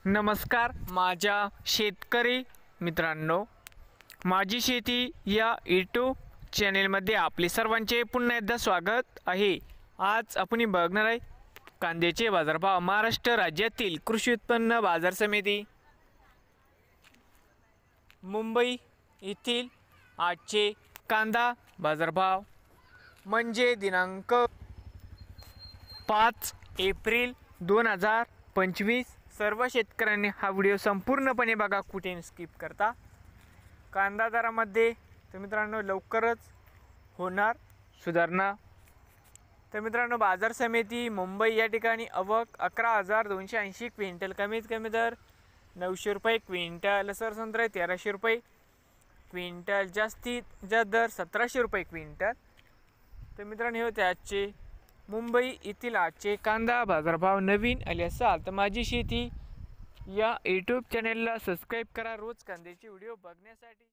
नमस्कार माझ्या शेतकरी मित्रांनो, माझी शेती या यूट्यूब चॅनेलमध्ये आपले सर्वांचे पुन्हा एकदा स्वागत आहे। आज आपण बघणार आहे कांद्याचे बाजारभाव। महाराष्ट्र राज्यातील कृषी उत्पन्न बाजार समिती मुंबई येथील आजचे कांदा बाजारभाव म्हणजे दिनांक 5 एप्रिल 2025। सर्व शेतकऱ्यांनी हा व्हिडिओ संपूर्णपणे बघा, कुठे स्किप करता। कांदा दरामध्ये तर मित्रांनो लवकरच होणार सुधारणा। तर मित्रांनो बाजार समिती मुंबई या ठिकाणी आवक 11,280 क्विंटल, कमीत कमी दर 900 रुपये क्विंटल। सरसंत्रा 1300 रुपये क्विंटल, जास्तीत जास्त दर 1700 रुपये क्विंटल। तर मित्रांनो हे होते आजचे मुंबई येथील आजचे कांदा बाजारभाव। नवीन आले असाल तर माझी शेती या यूट्यूब चॅनेलला सबस्क्राईब करा रोज कांद्याचे व्हिडिओ बघण्यासाठी।